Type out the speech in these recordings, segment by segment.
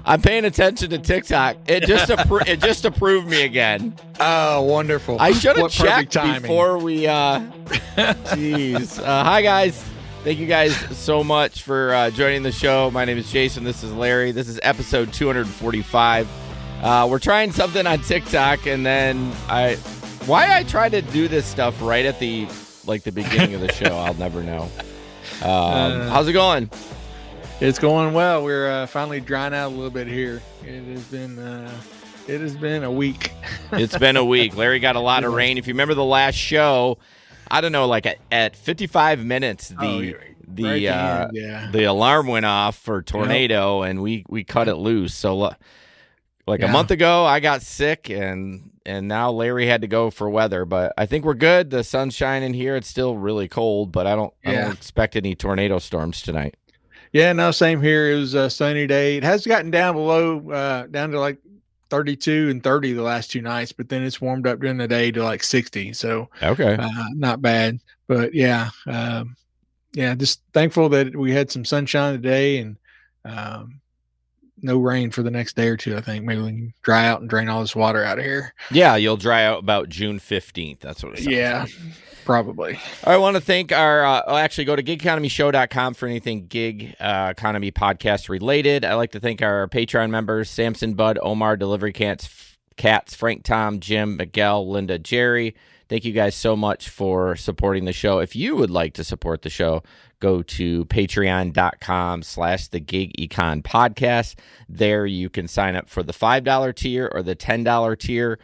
I'm paying attention to TikTok. It just approved me again. Oh, wonderful. I should have What perfect checked timing. before we jeez. Hi guys. Thank you guys so much for joining the show. My name is Jason. This is Larry. This is episode 245. We're trying something on TikTok, and then why I try to do this stuff right at the beginning of the show, I'll never know. How's it going? It's going well. We're finally drying out a little bit here. It has been a week. It's been a week. Larry got a lot of rain. If you remember the last show, I don't know, like at 55 minutes, the alarm went off for tornado, and we cut it loose. So a month ago, I got sick, and now Larry had to go for weather. But I think we're good. The sun's shining here. It's still really cold, but I don't expect any tornado storms tonight. Yeah, no, same here. It was a sunny day. It has gotten down down to like 32 and 30 the last two nights, but then it's warmed up during the day to like 60. So okay, not bad. But just thankful that we had some sunshine today and no rain for the next day or two. I think maybe we can dry out and drain all this water out of here. Yeah, you'll dry out about June 15th. That's what it sounds like. Probably. I want to thank our, actually go to gigeconomyshow.com for anything gig economy podcast related. I like to thank our Patreon members, Samson, Bud, Omar, Delivery Cats, Frank, Tom, Jim, Miguel, Linda, Jerry. Thank you guys so much for supporting the show. If you would like to support the show, go to patreon.com/the Gig Econ Podcast. There you can sign up for the $5 tier or the $10 tier.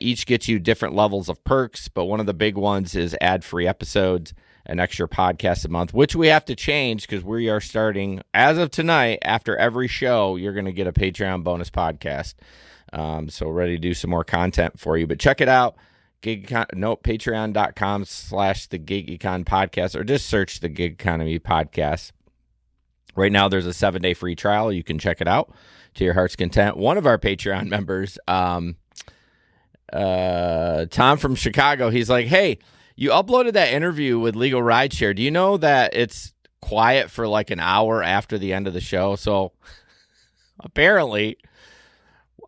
Each gets you different levels of perks, but one of the big ones is ad-free episodes, an extra podcast a month, which we have to change because we are starting, as of tonight, after every show, you're going to get a Patreon bonus podcast. So we're ready to do some more content for you, but check it out. Patreon.com/the Gig Econ Podcast, or just search the Gig Economy Podcast. Right now, there's a 7-day free trial. You can check it out to your heart's content. One of our Patreon members, Tom from Chicago, he's like, hey, you uploaded that interview with Legal Rideshare. Do you know that it's quiet for like an hour after the end of the show? So apparently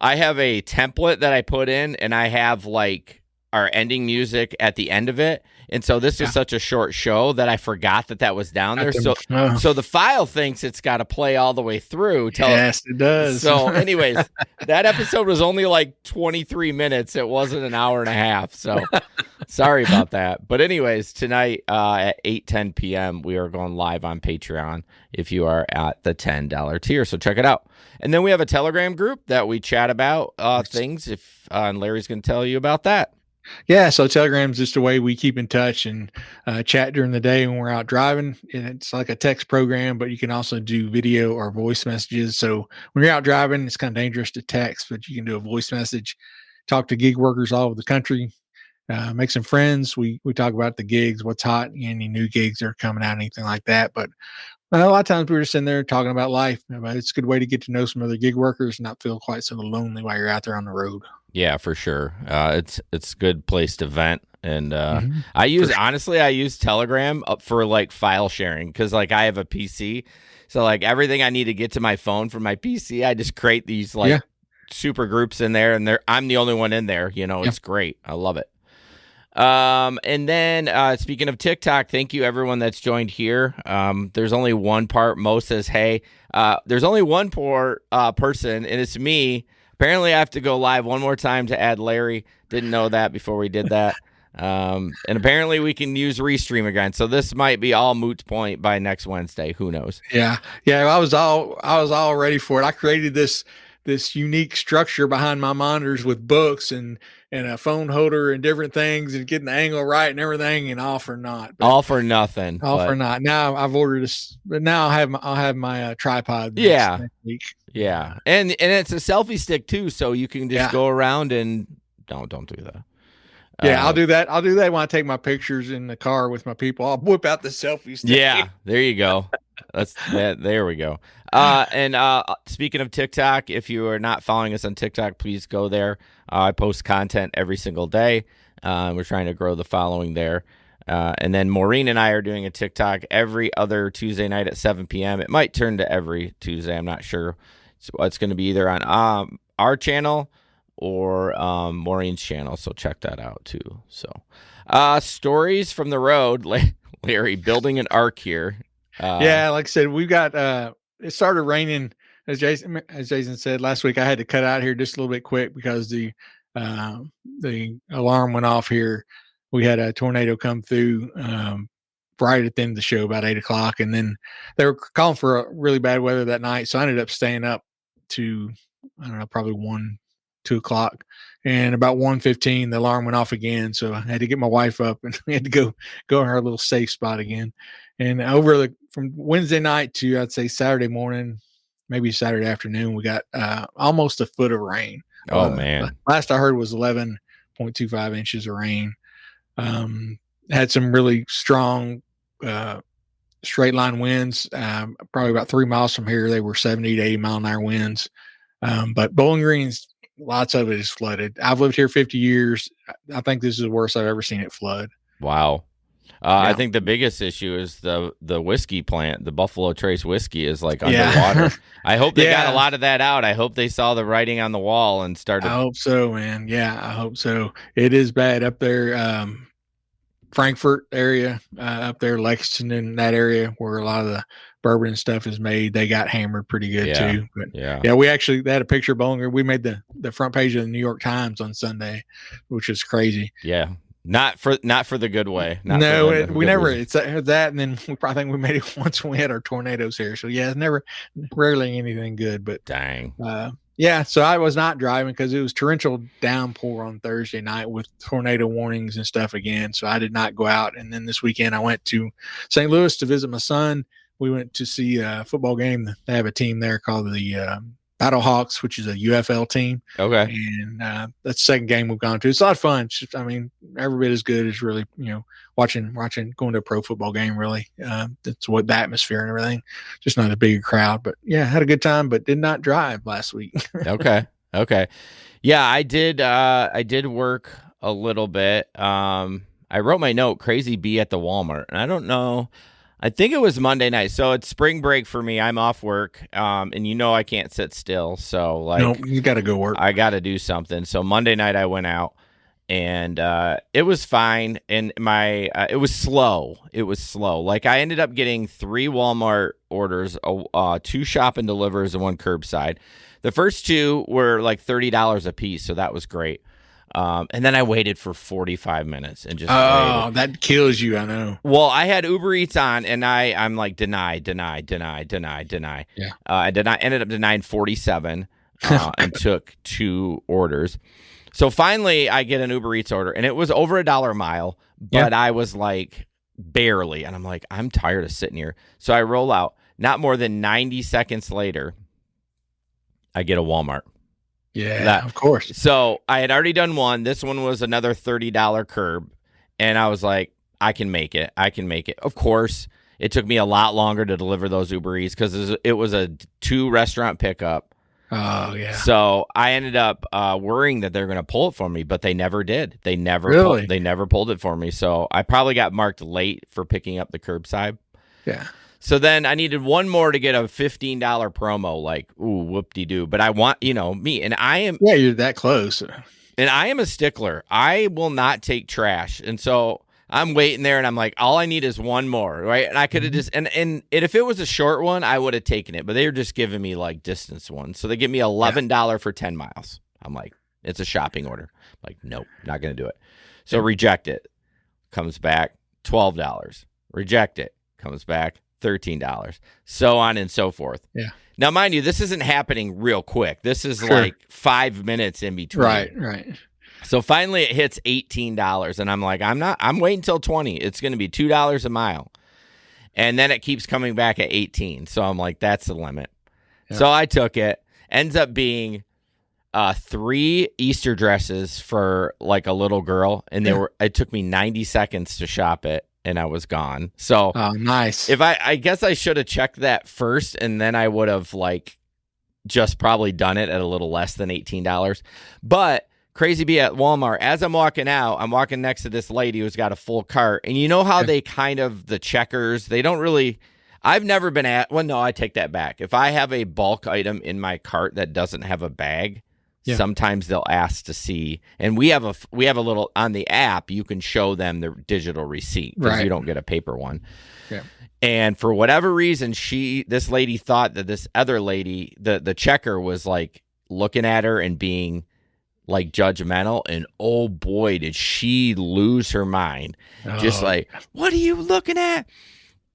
I have a template that I put in, and I have like our ending music at the end of it. And so this is such a short show that I forgot that was down there. So the file thinks it's got to play all the way through. Yes, it does. So anyways, that episode was only like 23 minutes. It wasn't an hour and a half. So sorry about that. But anyways, tonight at 8:10 p.m., we are going live on Patreon if you are at the $10 tier. So check it out. And then we have a Telegram group that we chat about things. And Larry's going to tell you about that. Yeah, so Telegram's just a way we keep in touch and chat during the day when we're out driving. And it's like a text program, but you can also do video or voice messages. So when you're out driving, it's kind of dangerous to text, but you can do a voice message, talk to gig workers all over the country, make some friends. We talk about the gigs, what's hot, any new gigs that are coming out, anything like that. But a lot of times we're just in there talking about life. It's a good way to get to know some other gig workers and not feel quite so lonely while you're out there on the road. Yeah, for sure. It's a good place to vent. And I use Telegram up for like file sharing because like I have a PC. So like everything I need to get to my phone from my PC, I just create these super groups in there, and I'm the only one in there. It's great. I love it. And then speaking of TikTok, thank you everyone that's joined here. There's only one part. Mo says, hey, there's only one person, and it's me. Apparently I have to go live one more time to add Larry. Didn't know that before we did that. And apparently we can use Restream again. So this might be all moot point by next Wednesday. Who knows? Yeah. I was all ready for it. I created this unique structure behind my monitors with books and a phone holder and different things and getting the angle right and everything, and all for naught. All for nothing. For naught. Now I've ordered this, but now I'll have my tripod next week. Yeah. And it's a selfie stick too, so you can just go around and don't do that. Yeah, I'll do that. I'll do that when I take my pictures in the car with my people. I'll whip out the selfie stick. Yeah, there you go. There we go. And speaking of TikTok, if you are not following us on TikTok, please go there. I post content every single day. We're trying to grow the following there. And then Maureen and I are doing a TikTok every other Tuesday night at 7 p.m. It might turn to every Tuesday. I'm not sure. So it's going to be either on our channel or Maureen's channel. So check that out too. So stories from the road, Larry, building an ark here. Yeah, like I said, we've got it started raining as Jason said last week. I had to cut out here just a little bit quick because the alarm went off here. We had a tornado come through right at the end of the show, about 8:00, and then they were calling for a really bad weather that night. So I ended up staying up to, I don't know, probably 2 o'clock. And about 1:15, the alarm went off again. So I had to get my wife up, and we had to go in our little safe spot again. And from Wednesday night to, I'd say, Saturday morning, maybe Saturday afternoon, we got almost a foot of rain. Oh man! Last I heard was 11.25 inches of rain. Had some really strong straight line winds. Probably about 3 miles from here, they were 70 to 80 mile an hour winds. But Bowling Green's, lots of it is flooded. I've lived here 50 years. I think this is the worst I've ever seen it flood. Wow. I think the biggest issue is the whiskey plant. The Buffalo Trace whiskey is like underwater. I hope they got a lot of that out. I hope they saw the writing on the wall and started. I hope so, man. Yeah, I hope so. It is bad up there. Frankfort area, up there, Lexington, that area where a lot of the bourbon and stuff is made. They got hammered pretty good too. But yeah, we had a picture of Bowling Green. We made the front page of the New York Times on Sunday, which is crazy. Yeah. Not for the good way. We never. Reason. It's that, and then I think we made it once when we had our tornadoes here. So yeah, rarely anything good. But dang. Yeah, so I was not driving because it was torrential downpour on Thursday night with tornado warnings and stuff again. So I did not go out. And then this weekend I went to St. Louis to visit my son. We went to see a football game. They have a team there called the Battlehawks, which is a UFL team. Okay. And that's the second game we've gone to. It's a lot of fun. Every bit as good as really, watching, going to a pro football game, really. That's what the atmosphere and everything. Just not a big crowd. But, yeah, had a good time, but did not drive last week. Okay. Yeah, I did work a little bit. I wrote my note, Crazy Bee at the Walmart. And I don't know. I think it was Monday night. So it's spring break for me. I'm off work. And I can't sit still. So no, you got to go work. I got to do something. So Monday night I went out and it was fine. And it was slow. Like I ended up getting 3 Walmart orders, 2 shop and delivers and 1 curbside. The first 2 were like $30 a piece. So that was great. And then I waited for 45 minutes and just waited. That kills you, I know. Well, I had Uber Eats on, and I'm like, deny. Yeah. I ended up denying 47 and took 2 orders. So finally, I get an Uber Eats order, and it was over $1 a mile, but I was like, barely. And I'm like, I'm tired of sitting here. So I roll out. Not more than 90 seconds later, I get a Walmart. Yeah, of course. So I had already done one. This one was another $30 curb. And I was like, I can make it. Of course, it took me a lot longer to deliver those Uber Eats because it was a 2 restaurant pickup. Oh, yeah. So I ended up worrying that they're going to pull it for me, but they never did. They never pulled it for me. So I probably got marked late for picking up the curbside. Yeah. So then I needed one more to get a $15 promo, like, ooh, whoop-de-doo. But I want, me, and I am... Yeah, you're that close. And I am a stickler. I will not take trash. And so I'm waiting there, and I'm like, all I need is one more, right? And I could have just... And if it was a short one, I would have taken it. But they were just giving me, like, distance ones. So they give me $11 for 10 miles. I'm like, it's a shopping order. I'm like, nope, not going to do it. So reject it. Comes back, $12. Reject it. Comes back, $13, so on and so forth. Yeah. Now, mind you, this isn't happening real quick. This is like 5 minutes in between. Right. So finally it hits $18 and I'm like, I'm waiting till 20. It's going to be $2 a mile. And then it keeps coming back at 18. So I'm like, that's the limit. Yeah. So I took it. Ends up being 3 Easter dresses for like a little girl. And it took me 90 seconds to shop it. And I was gone. So nice. If I guess I should have checked that first, and then I would have like just probably done it at a little less than $18. But Crazy Bee at Walmart, as I'm walking out, I'm walking next to this lady who's got a full cart, and you know how they kind of the checkers. They don't really. I've never been well, no, I take that back. If I have a bulk item in my cart that doesn't have a bag, sometimes they'll ask to see, and we have a little on the app. You can show them the digital receipt because you don't get a paper one. Yeah. And for whatever reason, this lady thought that this other lady, the checker, was like looking at her and being like judgmental, and oh boy, did she lose her mind. Just like, what are you looking at?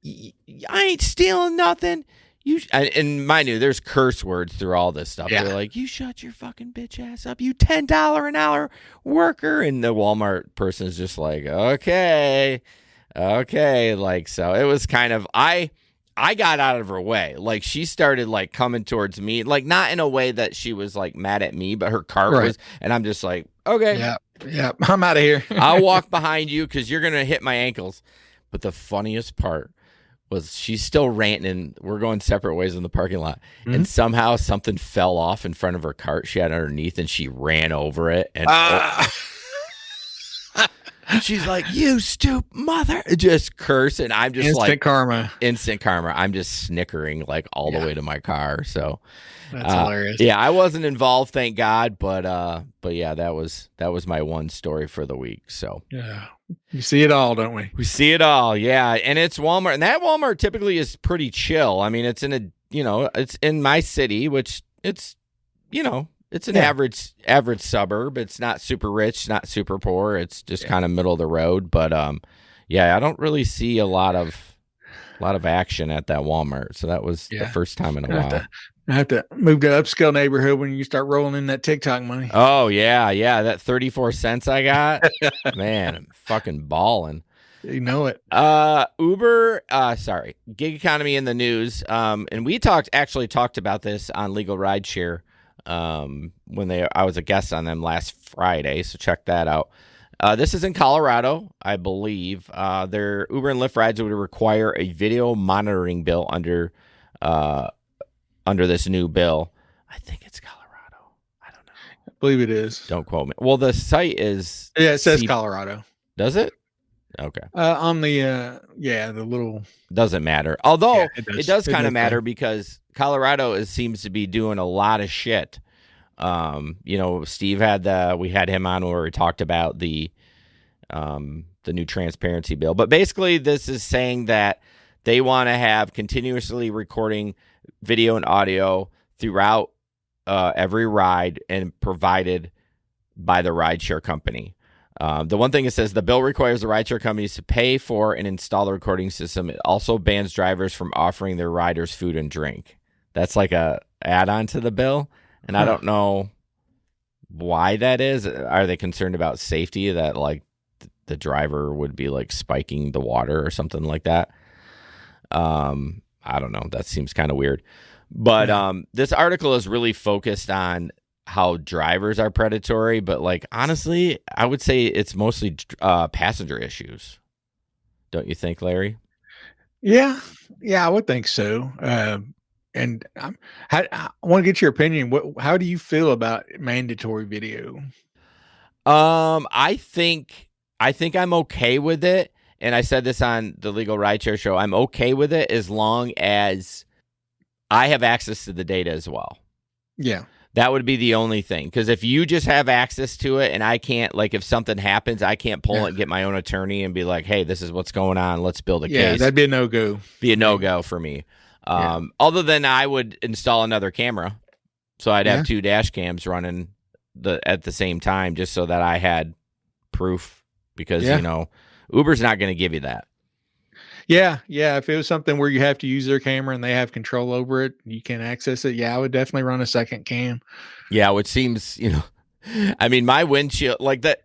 I ain't stealing nothing. And mind you, there's curse words through all this stuff. They're like, you shut your fucking bitch ass up, you $10 an hour worker. And the Walmart person is just like, okay. Like, so it was kind of, I got out of her way. Like, she started like coming towards me, like not in a way that she was like mad at me, but her cart was, and I'm just like, okay. Yeah. I'm out of here. I'll walk behind you because you're going to hit my ankles. But the funniest part was she's still ranting, and we're going separate ways in the parking lot. Mm-hmm. And somehow something fell off in front of her cart she had underneath, and she ran over it. And she's like, you stupid mother, just cursing. I'm just instant karma. I'm just snickering like all the way to my car. So that's hilarious. Yeah, I wasn't involved, thank God. But yeah, that was my one story for the week. So yeah, you see it all, don't we? We see it all. Yeah. And it's Walmart, and that Walmart typically is pretty chill. I mean, it's it's in my city, which it's an average suburb. It's not super rich, not super poor. It's just kind of middle of the road. But I don't really see a lot of action at that Walmart. So that was the first time in a while. I have to move to upscale neighborhood when you start rolling in that TikTok money. Oh yeah, that 34 cents I got, man, I'm fucking balling. You know it. Gig economy in the news. And we actually talked about this on Legal Rideshare. When I was a guest on them last Friday, so check that out. This is in Colorado, I believe. Their Uber and Lyft rides would require a video monitoring bill under this new bill. I think it's Colorado. I don't know. I believe it is. Don't quote me. Well, the site is. Yeah, it says Colorado. Does it? Okay. On the the little. Doesn't matter. Although it does kind of matter because Colorado seems to be doing a lot of shit. Steve we had him on where we talked about the new transparency bill. But basically, this is saying that they want to have continuously recording video and audio throughout every ride and provided by the rideshare company. The one thing it says, the bill requires the rideshare companies to pay for and install the recording system. It also bans drivers from offering their riders food and drink. That's like a add-on to the bill, and I don't know why that is. Are they concerned about safety, that like the driver would be like spiking the water or something like that? I don't know. That seems kind of weird. But this article is really focused on how drivers are predatory, but like honestly, I would say it's mostly passenger issues. Don't you think, Larry? Yeah, I would think so. And I want to get your opinion. How do you feel about mandatory video? I think I'm okay with it. And I said this on the Legal Rideshare show. I'm okay with it as long as I have access to the data as well. Yeah. That would be the only thing. Because if you just have access to it and I can't, like if something happens, I can't pull it and get my own attorney and be like, hey, this is what's going on. Let's build a case. Yeah, that'd be a no-go. Be a no-go for me. Other than I would install another camera. So I'd have two dash cams running at the same time just so that I had proof. Because, Uber's not going to give you that. Yeah. If it was something where you have to use their camera and they have control over it, you can access it. Yeah, I would definitely run a second cam. Yeah, which seems, I mean, my windshield like that.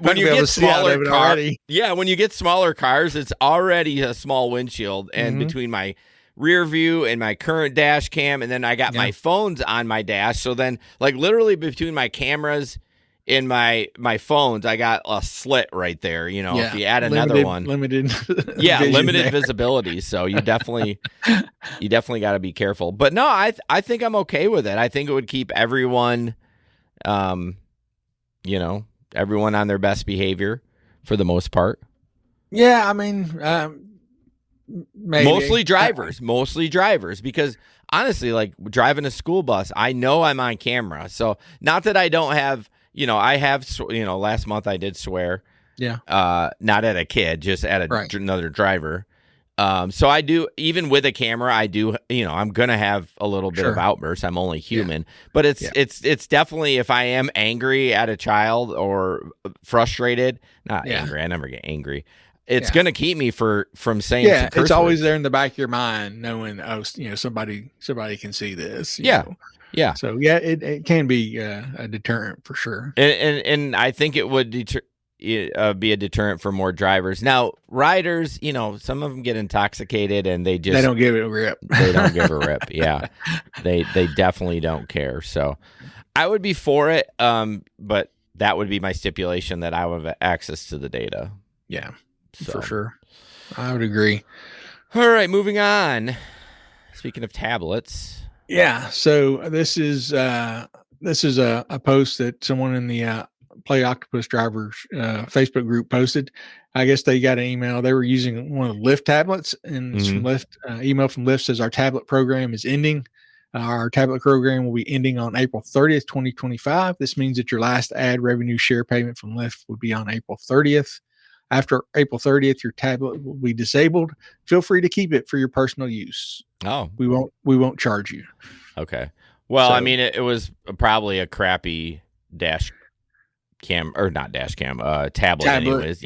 When you get smaller cars, when you get smaller cars, it's already a small windshield, and between my rear view and my current dash cam, and then I got my phones on my dash. So then, like literally between my cameras in my phones, I got a slit right there. If you add another one, limited visibility. So you definitely got to be careful. But no, I think I'm okay with it. I think it would keep everyone, everyone on their best behavior for the most part. Yeah, I mean, Maybe. Mostly drivers, because honestly, like driving a school bus, I know I'm on camera. So not that I don't have, I have, last month I did swear. Yeah. Not at a kid, just at Right. another driver. So I do, even with a camera, I do, I'm going to have a little bit of outbursts. I'm only human, but it's definitely, if I am angry at a child or frustrated, not angry, I never get angry. It's going to keep me from saying some curse it's always words. there in the back of your mind, knowing, somebody can see this. Yeah. So it can be a deterrent for sure. And I think it would be a deterrent for more drivers. Now, riders, some of them get intoxicated and they don't give it a rip. They don't give a rip. Yeah, they definitely don't care. So I would be for it, but that would be my stipulation, that I would have access to the data. Yeah, for sure. I would agree. All right, moving on. Speaking of tablets. Yeah, so this is a post that someone in the Play Octopus Drivers Facebook group posted. I guess they got an email. They were using one of the Lyft tablets, and it's from Lyft. Email from Lyft says our tablet program is ending. Our tablet program will be ending on April 30th, 2025. This means that your last ad revenue share payment from Lyft would be on April 30th. After April 30th, your tablet will be disabled. Feel free to keep it for your personal use. Oh, we won't charge you. Okay. Well, so, I mean, it was probably a crappy dash cam, or not dash cam, tablet anyways.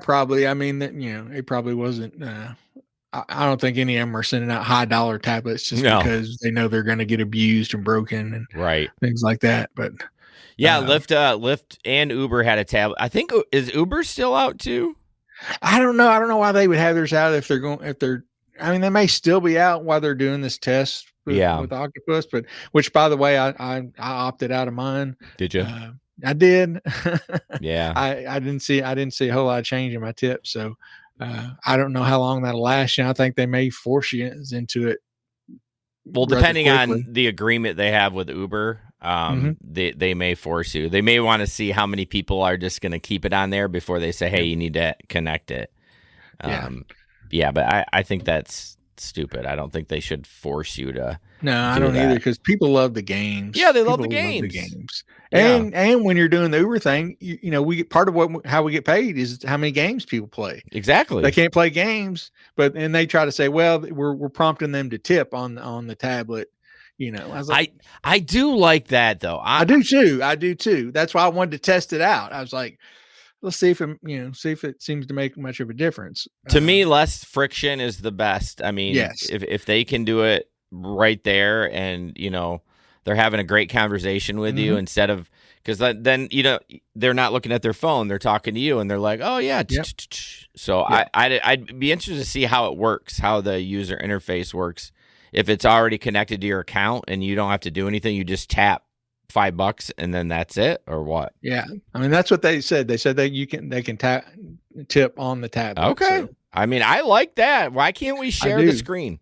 Probably. I mean, it probably wasn't. I don't think any of them are sending out high dollar tablets just because they know they're going to get abused and broken and things like that. But Lyft and Uber had a tablet. I think, is Uber still out too? I don't know. I don't know why they would have theirs out if they're. I mean, they may still be out while they're doing this test with Octopus, but which, by the way, I opted out of mine. Did you? I did. Yeah. I didn't see a whole lot of change in my tips, so I don't know how long that'll last. I think they may force you into it. Well, depending on the agreement they have with Uber, they may force you. They may want to see how many people are just going to keep it on there before they say, "Hey, you need to connect it." But I think that's stupid. I don't think they should force you to. No, I don't either, because people love the games. Yeah, they love the games. And when you're doing the Uber thing, we get part of how we get paid is how many games people play. Exactly. They can't play games, and they try to say, well, we're prompting them to tip on the tablet. I was like, I do like that though. I do too. That's why I wanted to test it out. I was like, let's see if it seems to make much of a difference. To me, less friction is the best. I mean, if they can do it right there, and they're having a great conversation with you, instead of, because then they're not looking at their phone, they're talking to you, and they're like, oh yeah. So I'd be interested to see how it works, how the user interface works. If it's already connected to your account and you don't have to do anything, you just tap $5 and then that's it, or what? Yeah, I mean, that's what they said. They said that they can tip on the tablet. Okay. So. I mean, I like that. Why can't we share the screen?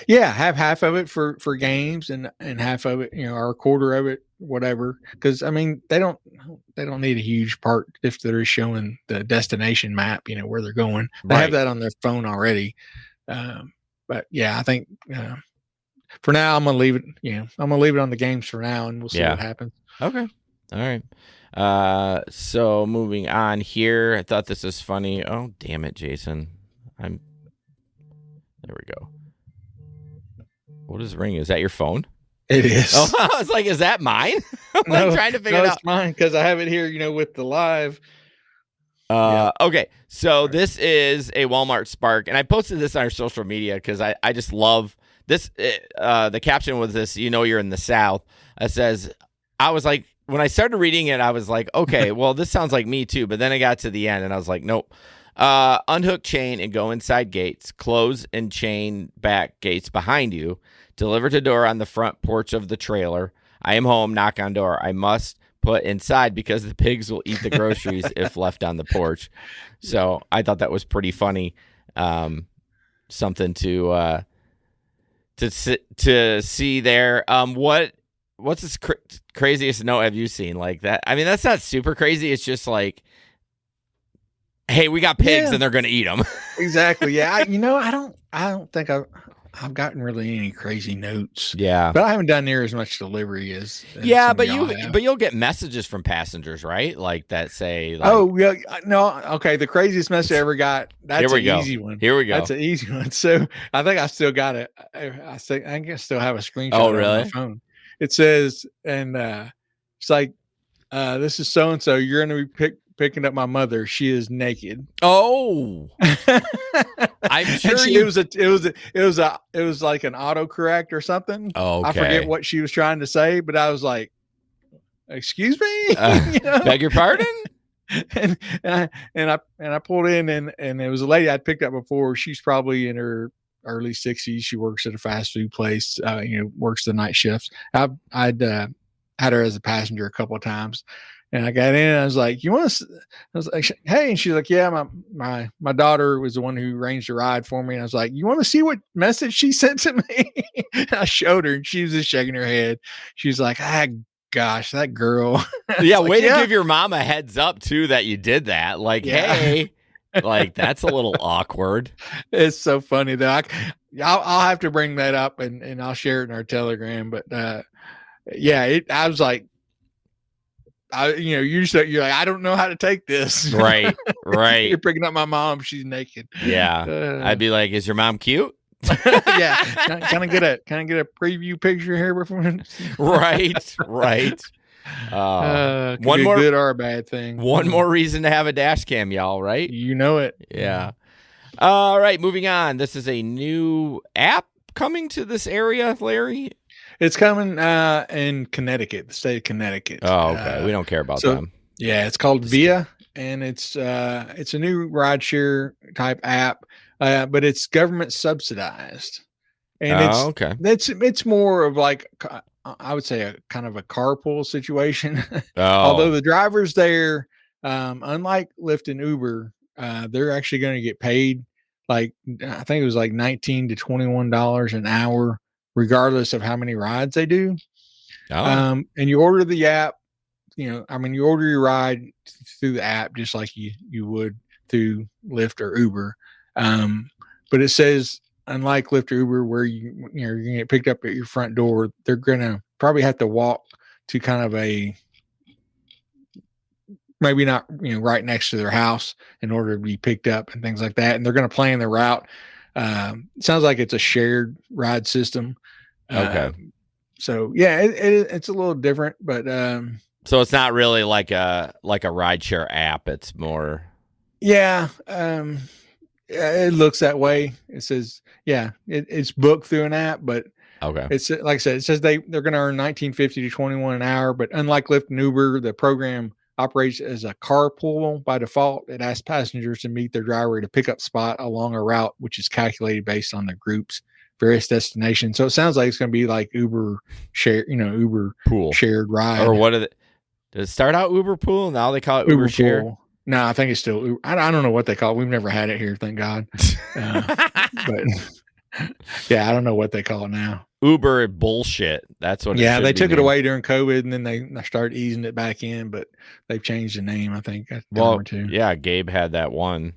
Yeah, have half of it for games and half of it, or a quarter of it, whatever. Because I mean, they don't need a huge part if they're showing the destination map, where they're going. They have that on their phone already. But yeah, I think for now I'm gonna leave it. I'm gonna leave it on the games for now, and we'll see what happens. Okay, all right. So moving on here, I thought this was funny. Oh, damn it, Jason! There we go. What is ringing? Is that your phone? It is. Oh, I was like, is that mine? I'm trying to figure it out. It's mine because I have it here, with the live. Okay, so this is a Walmart Spark, and I posted this on our social media because I just love this. The caption was this: you're in the South. It says, I was like, when I started reading it, I was like, okay, well, this sounds like me too. But then I got to the end, and I was like, nope. Unhook chain and go inside gates. Close and chain back gates behind you. Deliver to door on the front porch of the trailer. I am home. Knock on door. I must put inside because the pigs will eat the groceries if left on the porch. So I thought that was pretty funny. Something to see there. What's this craziest note have you seen like that? I mean, that's not super crazy. It's just like, hey, we got pigs and they're going to eat them. Exactly. Yeah. I don't think I've gotten really any crazy notes, Yeah. but I haven't done near as much delivery as Yeah, some of but y'all have. you'll get messages from passengers, right? Like that say like, Oh, yeah. No. Okay. The craziest message I ever got. here That's an we go. easy one. Here we That's go. an easy one. So I think I still got it. I think I still have a Oh, screenshot on my really? phone. It says, and it's like, this is so and so. You're going to be picking up my mother. She is naked. Oh, I'm And sure you. it was like an autocorrect or something. I forget Okay. what she was trying to say, but I was like, "Excuse me," you know. Beg your pardon? And I pulled in, and it was a lady I'd picked up before. She's probably in her early 60s. She works at a fast food place. Works the night shifts. I'd had her as a passenger a couple of times. And I got in and I was like, you want to, I was like, hey, and she's like, yeah, my daughter was the one who arranged a ride for me. And I was like, you want to see what message she sent to me? I showed her and she was just shaking her head. She's like, gosh, that girl. Yeah, Like, way to yeah, give your mom a heads up too that you did that. Like, yeah. hey, like that's a little awkward. It's so funny though. I'll have to bring that up and I'll share it in our Telegram. But yeah, I was like, you're like, I don't know how to take this. Right, right. You're picking up my mom. She's naked. Yeah. I'd be like, is your mom cute? Yeah. Can I get a preview picture here before? Right, right. One be more good or a bad thing. One more reason to have a dash cam, y'all, right? You know it. Yeah. All right, moving on. This is a new app coming to this area, Larry. It's coming in Connecticut, the state of Connecticut. Oh, okay. We don't care about them. Yeah, it's called Via, and it's a new rideshare type app, but it's government subsidized, and okay. It's more of like, I would say, a kind of a carpool situation. Oh. Although the drivers there, unlike Lyft and Uber, they're actually going to get paid. Like, I think it was like $19 to $21 an hour, regardless of how many rides they do. Oh. And you order the app, you order your ride through the app, just like you would through Lyft or Uber. But it says, unlike Lyft or Uber, where you're going to get picked up at your front door, they're going to probably have to walk to kind of a, maybe not, right next to their house in order to be picked up and things like that. And they're going to plan the route. Sounds like it's a shared ride system. Okay. So yeah, it's a little different, but so it's not really like a rideshare app. It's more. Yeah. It looks that way. It says, yeah, it's booked through an app, but okay. It's like I said, it says they're going to earn $19.50 to $21 an hour, but unlike Lyft and Uber, the program operates as a carpool by default. It asks passengers to meet their driver at a pickup spot along a route, which is calculated based on the group's various destinations. So it sounds like it's going to be like Uber share, Uber pool shared ride. Or what does it start out Uber pool? Now they call it Uber share. Pool. No, I think it's still Uber. I don't know what they call it. We've never had it here, thank God. But yeah, I don't know what they call it now. Uber bullshit. That's what. Yeah, they took it away during COVID, and then they started easing it back in. But they've changed the name, I think. Well, yeah, Gabe had that one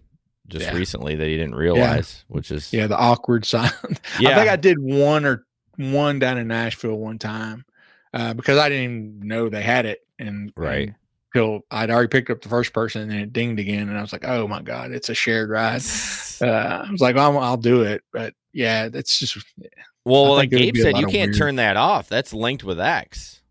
just recently that he didn't realize, which is the awkward sign. Yeah. I think I did one down in Nashville one time because I didn't even know they had it, and until I'd already picked up the first person, and then it dinged again, and I was like, "Oh my God, it's a shared ride." I was like, "I'll do it," but yeah, that's just. Well, like Gabe said, you can't turn that off. That's linked with X.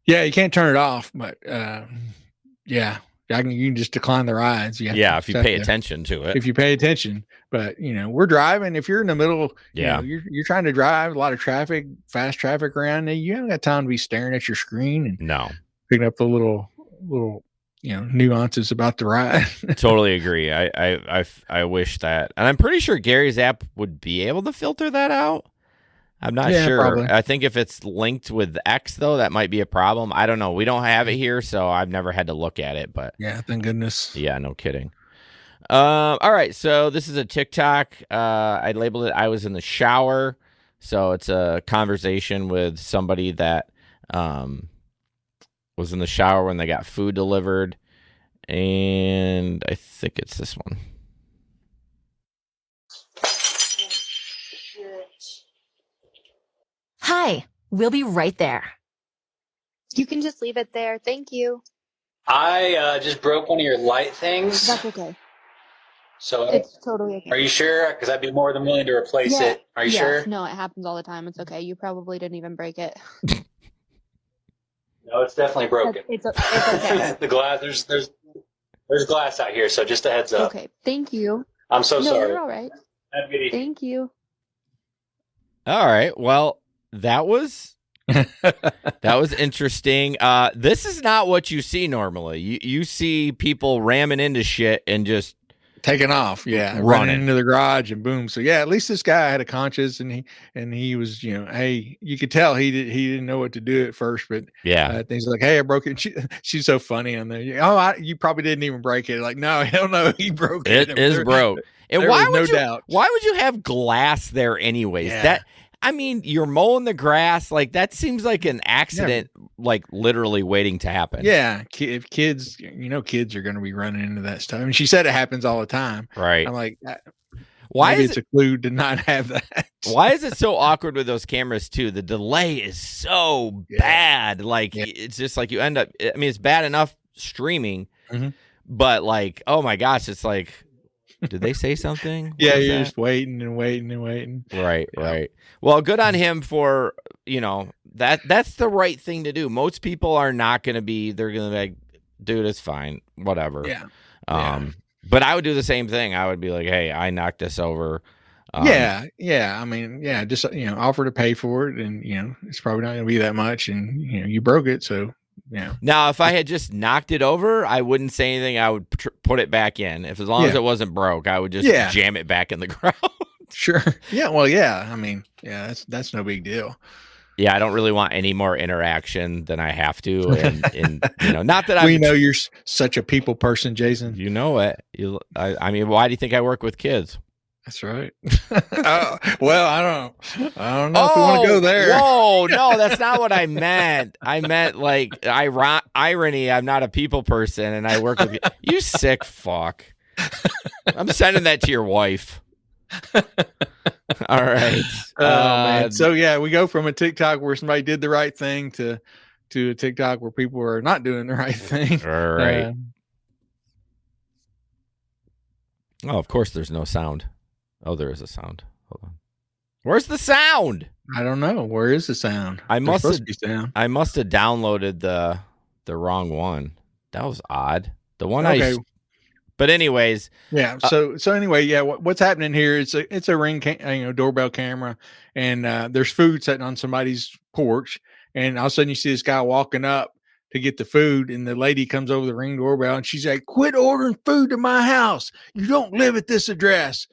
Yeah, you can't turn it off, but yeah, you can just decline the rides. If you pay attention to it. If you pay attention, but we're driving. If you're in the middle, you're trying to drive a lot of traffic, fast traffic around you. You haven't got time to be staring at your screen and picking up the little nuances about the ride. Totally agree. I wish that, and I'm pretty sure Gary's app would be able to filter that out. I'm not sure. Probably. I think if it's linked with X, though, that might be a problem. I don't know. We don't have it here, so I've never had to look at it. But yeah, thank goodness. Yeah, no kidding. All right, so this is a TikTok. I labeled it "I was in the shower," so it's a conversation with somebody that was in the shower when they got food delivered, and I think it's this one. Hi, we'll be right there. You can just leave it there. Thank you. I just broke one of your light things. That's okay. So, It's totally okay. are you sure? Because I'd be more than willing to replace it. Are you sure? No, it happens all the time. It's okay. You probably didn't even break it. No, it's definitely broken. It's okay. The glass, there's glass out here, so just a heads up. Okay. Thank you. I'm so sorry. No, you're all right. Have a good evening. Thank you. All right. Well, that was interesting. This is not what you see normally. You see people ramming into shit and just taking off, running into the garage and boom. So yeah, at least this guy had a conscience, and he was, hey, you could tell he didn't know what to do at first, but things like, hey, I broke it. She's so funny on there. You probably didn't even break it. Like, no, hell no, he broke it. It is broke. And why would doubt. Why would you have glass there anyways? Yeah. You're mowing the grass. Like, that seems like an accident, like literally waiting to happen. Yeah. If kids, kids are going to be running into that stuff. I mean, she said it happens all the time. Right. I'm like, why maybe it's a clue to not have that. Why is it so awkward with those cameras too? The delay is so bad. Like, it's just like you end up, I mean, it's bad enough streaming, but like, oh my gosh, it's like, did they say something? You're just waiting and waiting and waiting. Right. Well, good on him for, that's the right thing to do. Most people are not going to be, they're going to be like, dude, it's fine. Whatever. Yeah. But I would do the same thing. I would be like, hey, I knocked this over. I mean, just, offer to pay for it. And, it's probably not going to be that much. And, you broke it. So, yeah. Now, if I had just knocked it over, I wouldn't say anything. I would put it back in. As long as it wasn't broke, I would just jam it back in the ground. Sure. Yeah. Well, yeah. I mean, that's no big deal. Yeah, I don't really want any more interaction than I have to, and not that we know you're such a people person, Jason. You know it. I mean, why do you think I work with kids? That's right. Well, I don't know if we want to go there. Whoa, no, that's not what I meant. I meant like irony. I'm not a people person, and I work with you. You sick fuck. I'm sending that to your wife. All right. Man. So we go from a TikTok where somebody did the right thing to a TikTok where people are not doing the right thing. All right. Of course, there's no sound. Oh, there is a sound. Hold on. Where's the sound? I don't know. Where is the sound? I must have downloaded the wrong one. That was odd. The one But anyways, So anyway, what's happening here? It's a Ring, doorbell camera, and there's food sitting on somebody's porch, and all of a sudden you see this guy walking up to get the food, and the lady comes over the Ring doorbell, and she's like, "Quit ordering food to my house. You don't live at this address.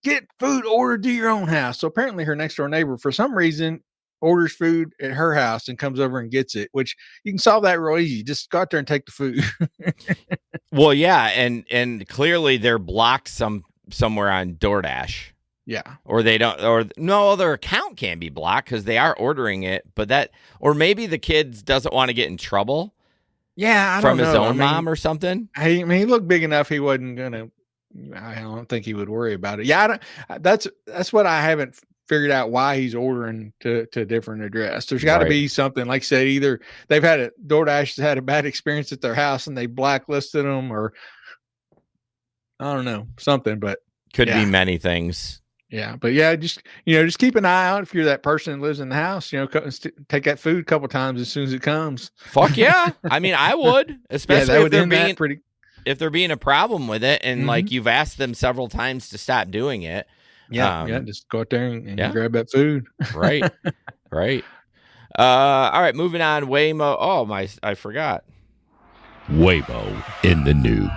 Get food ordered to your own house." So apparently her next door neighbor, for some reason, orders food at her house and comes over and gets it, which you can solve that real easy. Just go out there and take the food. Well, yeah. And clearly they're blocked somewhere on DoorDash. Yeah. Or they don't, or no other account can be blocked because they are ordering it, or maybe the kid doesn't want to get in trouble. Yeah. I from don't his know. own mom or something. I mean, he looked big enough. He wasn't going to, I don't think he would worry about it. Yeah. That's what I haven't figured out, why he's ordering to a different address. There's got to be something, like I said, either they've DoorDash has had a bad experience at their house and they blacklisted them, or I don't know, something, but could be many things. Yeah. But just keep an eye out if you're that person that lives in the house, take that food a couple times as soon as it comes. Fuck yeah. I mean, I would, especially if they're being a problem with it, and like you've asked them several times to stop doing it. Yeah, just go out there and grab that food. Right. All right, moving on. Waymo. Oh I forgot. Waymo in the news.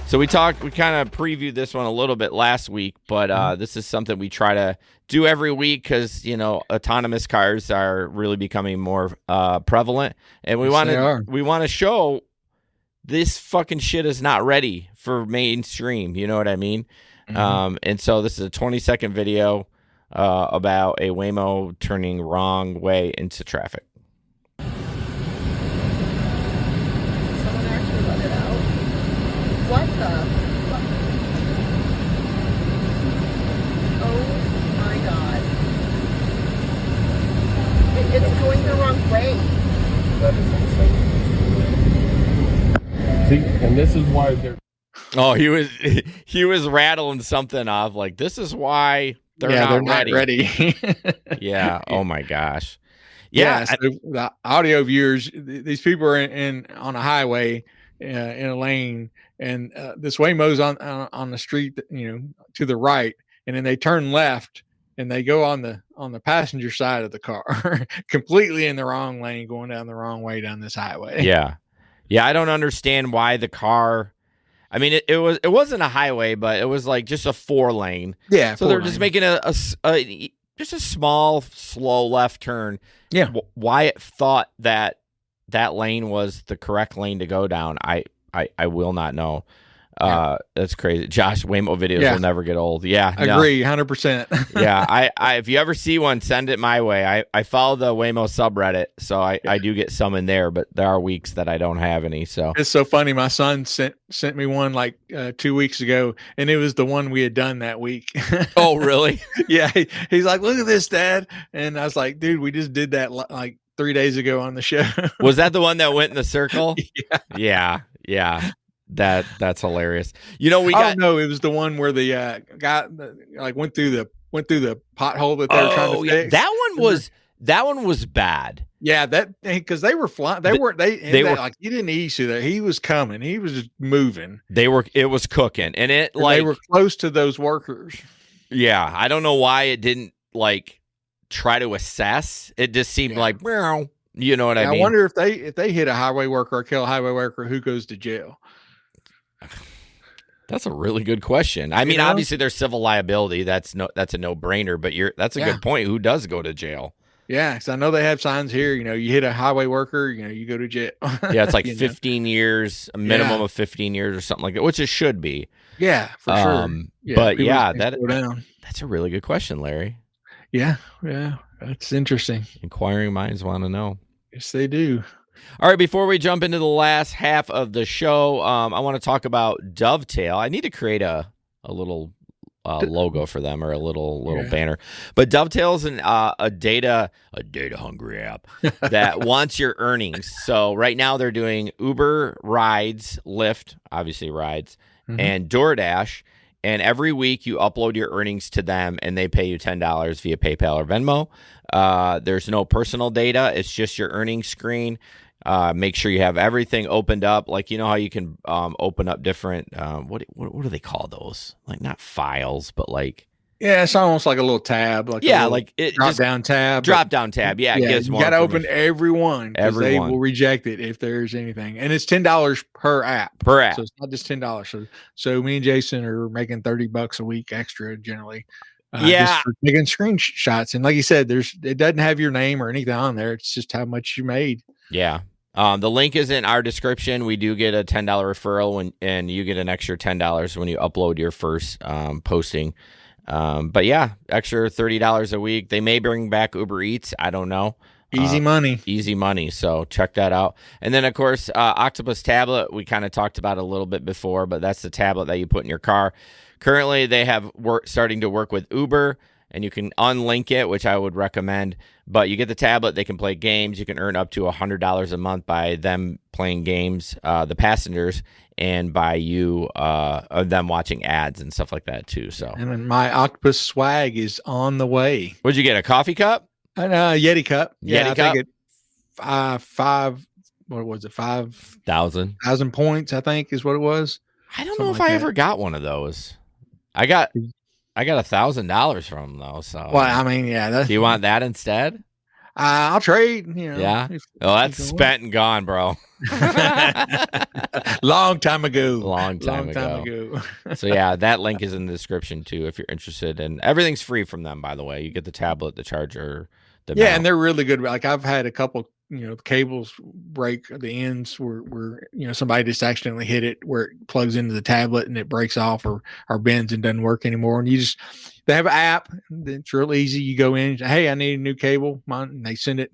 So we kind of previewed this one a little bit last week, but this is something we try to do every week because, autonomous cars are really becoming more prevalent, and we want to show this fucking shit is not ready for mainstream. You know what I mean? And so this is a 20-second video about a Waymo turning wrong way into traffic. Someone actually let it out. What the fuck? Oh my god. This is why they're. Oh, he was rattling something off like, this is why they're not ready. Yeah. Oh my gosh. Yeah. So the audio viewers, these people are in on a highway in a lane, and this Waymo's on the street, to the right, and then they turn left and they go on the passenger side of the car, completely in the wrong lane, going down the wrong way down this highway. Yeah. Yeah. I don't understand why the car. I mean, it wasn't a highway, but it was like just a 4-lane. Yeah. So they're just making just a small, slow left turn. Yeah. Why it thought that lane was the correct lane to go down, I will not know. That's crazy. Josh, Waymo videos will never get old. Yeah. Agree, 100%. Yeah. I if you ever see one, send it my way. I follow the Waymo subreddit, so I do get some in there, but there are weeks that I don't have any. So it's so funny. My son sent me one like 2 weeks ago, and it was the one we had done that week. Oh, really? Yeah. He's like, look at this, Dad. And I was like, dude, we just did that like 3 days ago on the show. Was that the one that went in the circle? Yeah. Yeah. That's hilarious. We got. No, it was the one where the guy like went through the pothole that they were trying to fix. That one was bad. Yeah, that because they were flying. They were like, he didn't ease through there. He was coming. He was just moving. It was cooking, and they were close to those workers. Yeah, I don't know why it didn't like try to assess. It just seemed like, meow. You know what I mean? I wonder if they hit a highway worker or kill a highway worker, who goes to jail? That's a really good question. I mean, obviously there's civil liability. That's a no-brainer, but that's a good point. Who does go to jail? Yeah, because I know they have signs here. You hit a highway worker, you go to jail. Yeah, it's like 15 years, a minimum of 15 years or something like that, which it should be. Yeah, for sure. But yeah, that's a really good question, Larry. Yeah, that's interesting. Inquiring minds want to know. Yes, they do. All right, before we jump into the last half of the show, I want to talk about Dovetail. I need to create a little logo for them, or a little banner. But Dovetail is a data hungry app that wants your earnings. So right now they're doing Uber rides, Lyft, obviously rides, and DoorDash. And every week you upload your earnings to them, and they pay you $10 via PayPal or Venmo. There's no personal data. It's just your earnings screen. Make sure you have everything opened up. Like, how you can open up different, what do they call those? Like, not files, but like. Yeah, it's almost like a little tab. Like drop down tab. Drop down tab. Yeah, it gives more. You got to open every one, because they will reject it if there's anything. And it's $10 per app. So it's not just $10. So me and Jason are making $30 a week extra generally. Just for taking screenshots. And like you said, it doesn't have your name or anything on there. It's just how much you made. Yeah. The link is in our description. We do get a $10 referral, and you get an extra $10 when you upload your first posting. But yeah, extra $30 a week. They may bring back Uber Eats. I don't know. Easy money. So check that out. And then, of course, Octopus tablet, we kind of talked about a little bit before, but that's the tablet that you put in your car. Currently, they have starting to work with Uber, and you can unlink it, which I would recommend. But you get the tablet, they can play games. You can earn up to $100 a month by them playing games, the passengers, and by them watching ads and stuff like that too. So, and then my Octopus swag is on the way. What'd you get? A coffee cup? Yeti cup. Yeti cup. Think it five. What was it? 5,000 points, I think, is what it was. I don't know if I ever got one of those. I got $1,000 from them though. So, well, I mean, yeah. Do you want that instead? I'll trade. Yeah. That's spent and gone, bro. Long time ago. Long time ago. So yeah, that link is in the description too if you're interested. And everything's free from them, by the way. You get the tablet, the charger, the mount. And they're really good. Like, I've had a couple, the cables break, the ends where somebody just accidentally hit it where it plugs into the tablet and it breaks off or bends and doesn't work anymore. And they have an app that's real easy. You go in, hey, I need a new cable, and they send it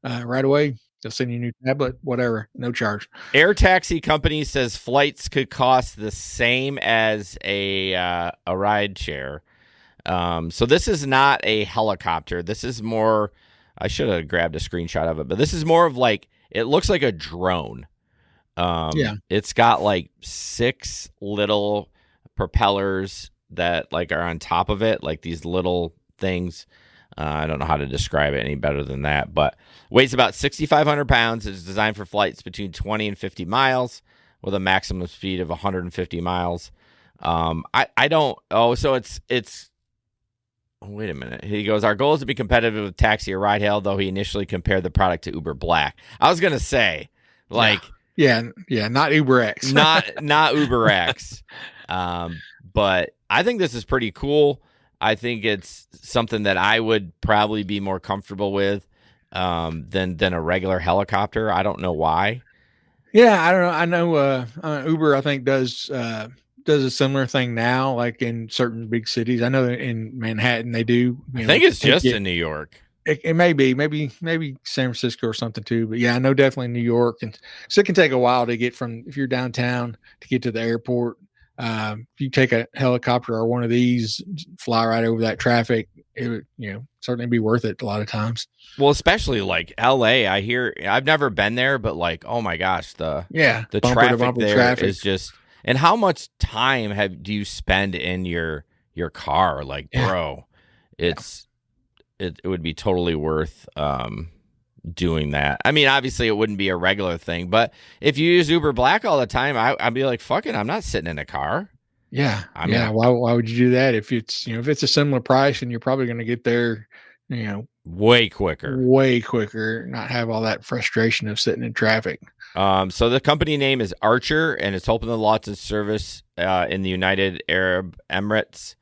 right away. They'll send you a new tablet, whatever, no charge. Air taxi company says flights could cost the same as a rideshare. So this is not a helicopter. This is more. I should have grabbed a screenshot of it, but this is more of like, it looks like a drone. Yeah. It's got like 6 little propellers that like are on top of it, like these little things. I don't know how to describe it any better than that, but weighs about 6,500 pounds. It's designed for flights between 20 and 50 miles with a maximum speed of 150 miles. I don't. Oh, so it's. Wait a minute. He goes, our goal is to be competitive with taxi or ride hail, though he initially compared the product to Uber Black. I was going to say, like, yeah, not Uber X. not Uber X. But I think this is pretty cool. I think it's something that I would probably be more comfortable with than a regular helicopter. I don't know why. Yeah, I don't know. I know Uber, I think, does a similar thing now, like in certain big cities. I know that in Manhattan they do. I think it's just in New York. It may be, maybe San Francisco or something too. But yeah, I know definitely New York, and so it can take a while to get from if you're downtown to get to the airport. If you take a helicopter or one of these, fly right over that traffic, it would certainly be worth it a lot of times. Well, especially like LA, I've never been there, but like, oh my gosh, the traffic there is just. And how much time do you spend in your car? Like, bro, it would be totally worth doing that. I mean, obviously, it wouldn't be a regular thing, but if you use Uber Black all the time, I'd be like, fuck it, I'm not sitting in a car. Yeah, Why would you do that if it's a similar price and you're probably going to get there, way quicker, not have all that frustration of sitting in traffic. So the company name is Archer, and it's open to lots of service in the United Arab Emirates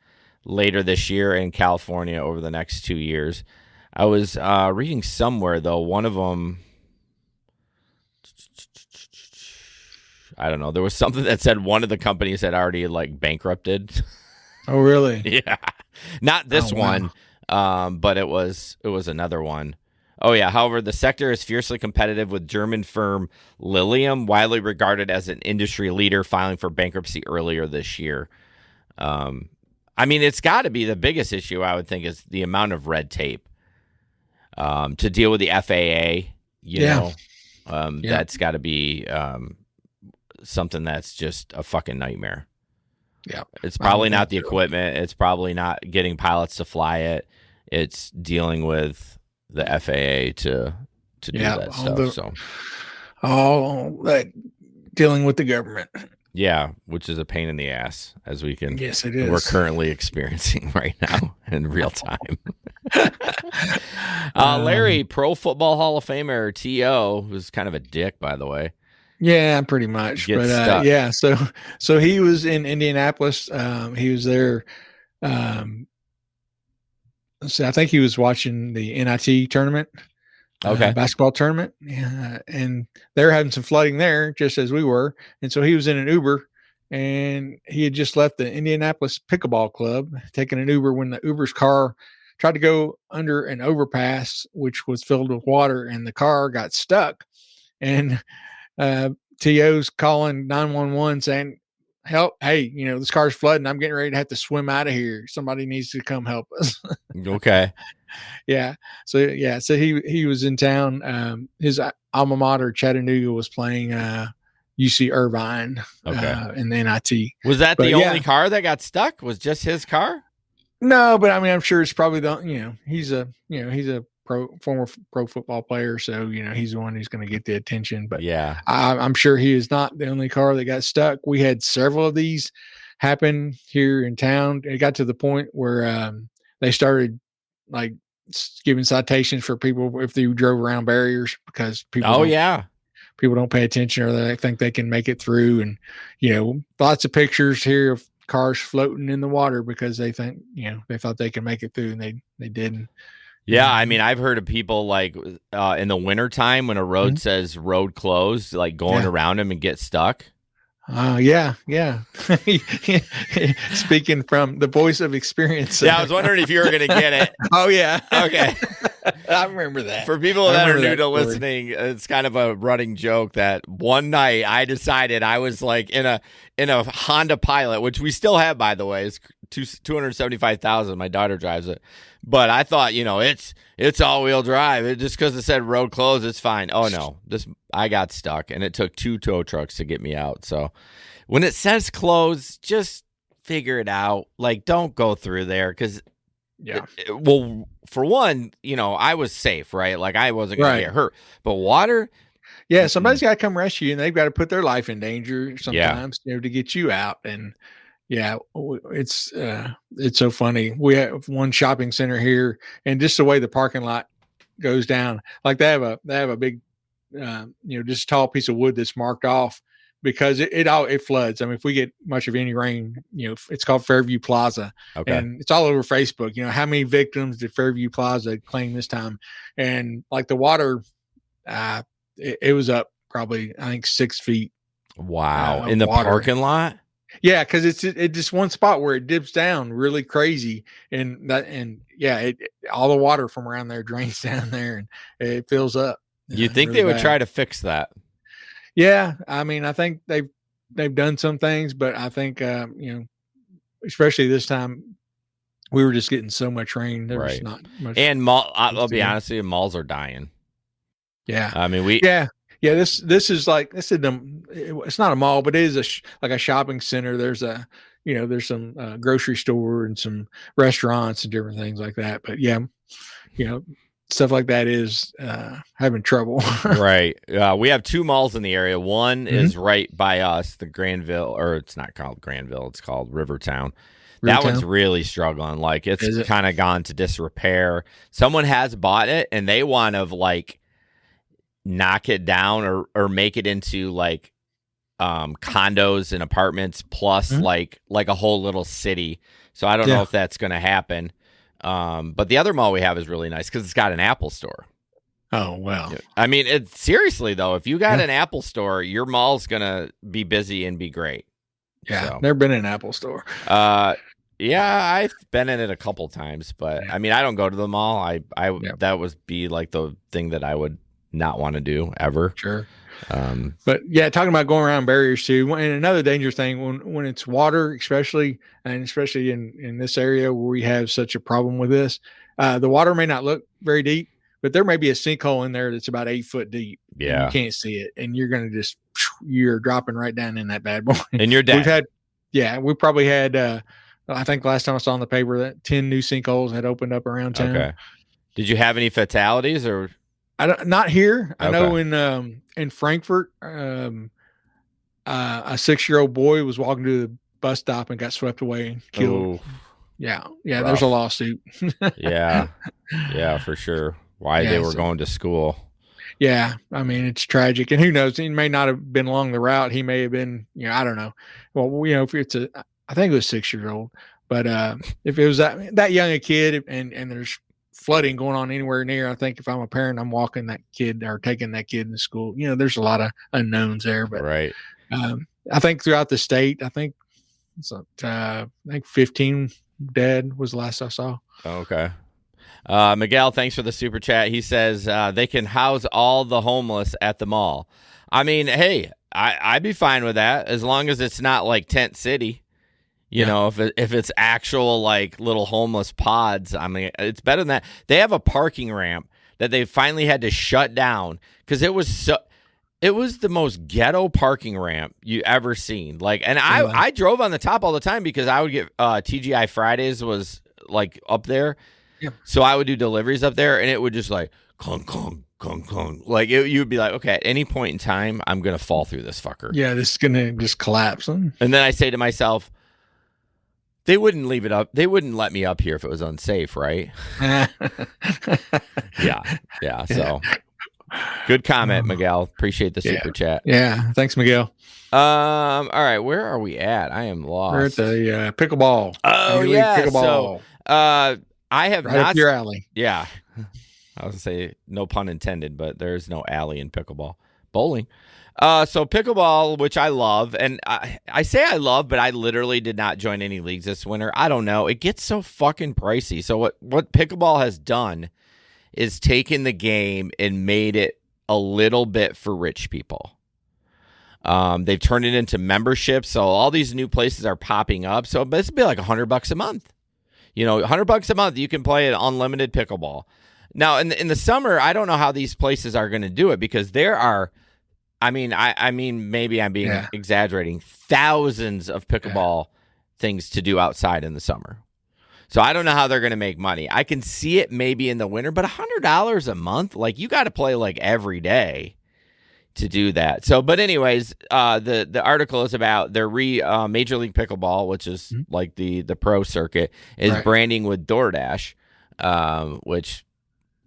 later this year, and California over the next 2 years. I was reading somewhere though, one of them, I don't know, there was something that said one of the companies had already like bankrupted. Oh, really? Yeah, not this one, but it was another one. Oh, yeah. However, the sector is fiercely competitive with German firm Lilium, widely regarded as an industry leader, filing for bankruptcy earlier this year. I mean, it's got to be the biggest issue, I would think, is the amount of red tape to deal with the FAA. That's got to be something that's just a fucking nightmare. Yeah. It's probably not the equipment. It's probably not getting pilots to fly it. It's dealing with the FAA to do that stuff. All that dealing with the government. Yeah, which is a pain in the ass, as we can. Yes, it is. We're currently experiencing right now in real time. Larry, Pro Football Hall of Famer T.O., who's kind of a dick, by the way. Yeah, pretty much. But yeah, so he was in Indianapolis. He was there. So I think he was watching the NIT tournament, basketball tournament, and they were having some flooding there, just as we were. And so he was in an Uber, and he had just left the Indianapolis Pickleball Club, taking an Uber when the Uber's car tried to go under an overpass, which was filled with water, and the car got stuck. And TO's calling 911 saying, help, hey, this car's flooding. I'm getting ready to have to swim out of here. Somebody needs to come help us. Okay. Yeah. So he was in town. His alma mater, Chattanooga, was playing UC Irvine in the NIT. Was that the only car that got stuck? Was just his car? No, but I mean, I'm sure it's probably he's a former pro football player, so he's the one who's going to get the attention. But yeah, I'm sure he is not the only car that got stuck. We had several of these happen here in town. It got to the point where they started like giving citations for people if they drove around barriers because people people don't pay attention or they think they can make it through. And lots of pictures here of cars floating in the water because they think they thought they could make it through and they didn't. Yeah, I mean, I've heard of people like in the wintertime when a road says road closed, like going around them and get stuck. Yeah. Speaking from the voice of experience. Yeah, I was wondering if you were going to get it. Oh, yeah. Okay. I remember that. For people I that are remember new that to story. listening, it's kind of a running joke that one night I decided I was like in a Honda Pilot, which we still have, by the way. It's 275,000. My daughter drives it, but I thought, it's all wheel drive. Just because it said road closed, it's fine. Oh no, I got stuck, and it took 2 tow trucks to get me out. So when it says closed, just figure it out. Like, don't go through there because. Yeah. Well, for one, I was safe, right? Like I wasn't going to get hurt. But water? Yeah, somebody's got to come rescue you, and they've got to put their life in danger sometimes, to get you out. And yeah, it's so funny. We have one shopping center here, and just the way the parking lot goes down, like they have a big, just tall piece of wood that's marked off because it floods. I mean, if we get much of any rain, it's called Fairview Plaza, and it's all over Facebook. How many victims did Fairview Plaza claim this time? And like the water, it was up probably, I think, 6 feet. Wow. In the water. Parking lot? Yeah. Cause it's just one spot where it dips down really crazy. And all the water from around there drains down there and it fills up. You think really they would bad. try to fix that? Yeah. I mean, I think they've done some things, but I think, especially this time, we were just getting so much rain. There was not much. And I'll be honest with you, malls are dying. Yeah. I mean, this is like, it's not a mall, but it is like a shopping center. There's there's some grocery store and some restaurants and different things like that. But yeah, stuff like that is having trouble. Right. We have 2 malls in the area. One is right by us, the Granville, or it's not called Granville, it's called Rivertown. That one's really struggling. Like it's kind of gone to disrepair. Someone has bought it and they want to like knock it down or make it into like condos and apartments plus like a whole little city. So I don't know if that's going to happen. But the other mall we have is really nice because it's got an Apple store. Oh, wow. I mean, seriously though, if you got an Apple store, your mall's going to be busy and be great. Yeah. So. Never been in an Apple store. Yeah, I've been in it a couple times, but I mean, I don't go to the mall. That would be like the thing that I would not want to do ever. Sure. But yeah, talking about going around barriers too. And another dangerous thing when it's water, especially in this area where we have such a problem with this, the water may not look very deep, but there may be a sinkhole in there that's about 8 foot deep. Yeah. You can't see it. And you're going to you're dropping right down in that bad boy. And you're dead. We probably had, I think last time I saw in the paper that 10 new sinkholes had opened up around town. Okay. Did you have any fatalities or? Not here. I know in Frankfurt, a 6-year-old boy was walking to the bus stop and got swept away and killed. Ooh, yeah. rough. There's a lawsuit. Yeah, for sure. Why they were going to school. Yeah, I mean it's tragic, and who knows? He may not have been along the route. He may have been, I don't know. Well, if it's I think it was 6-year-old, but if it was that young a kid, and there's flooding going on anywhere near, I think if I'm a parent, I'm walking that kid or taking that kid to school. There's a lot of unknowns there, but right. I think throughout the state, I think 15 dead was the last I saw. Okay. Miguel, thanks for the super chat. He says they can house all the homeless at the mall. I mean, hey, I'd be fine with that as long as it's not like Tent City. You know, if it's actual like little homeless pods, I mean, it's better than that. They have a parking ramp that they finally had to shut down because it was the most ghetto parking ramp you ever seen. Like, and I drove on the top all the time because I would get TGI Fridays was like up there. Yeah. So I would do deliveries up there and it would just like clunk, clunk, clunk, clunk. Like you'd be like, okay, at any point in time, I'm going to fall through this fucker. Yeah. This is going to just collapse. And then I say to myself, they wouldn't leave it up. They wouldn't let me up here if it was unsafe, right? Yeah. So good comment, Miguel. Appreciate the super chat. Yeah. Thanks, Miguel. All right. Where are we at? I am lost. We're at the pickleball. Oh, yeah. Pickleball. So, I have right not up your alley. Yeah. I was going to say no pun intended, but there's no alley in pickleball. Bowling. So pickleball, which I love, and I say I love, but I literally did not join any leagues this winter. I don't know. It gets so fucking pricey. So what pickleball has done is taken the game and made it a little bit for rich people. They've turned it into memberships, so all these new places are popping up. So this would be like $100 a month. $100 a month, you can play an unlimited pickleball. Now, in the summer, I don't know how these places are going to do it because there are, I mean, maybe I'm being exaggerating, thousands of pickleball things to do outside in the summer. So I don't know how they're going to make money. I can see it maybe in the winter, but $100 a month, like you got to play like every day to do that. So, but anyways, the article is about their Major League Pickleball, which is like the pro circuit, is branding with DoorDash, which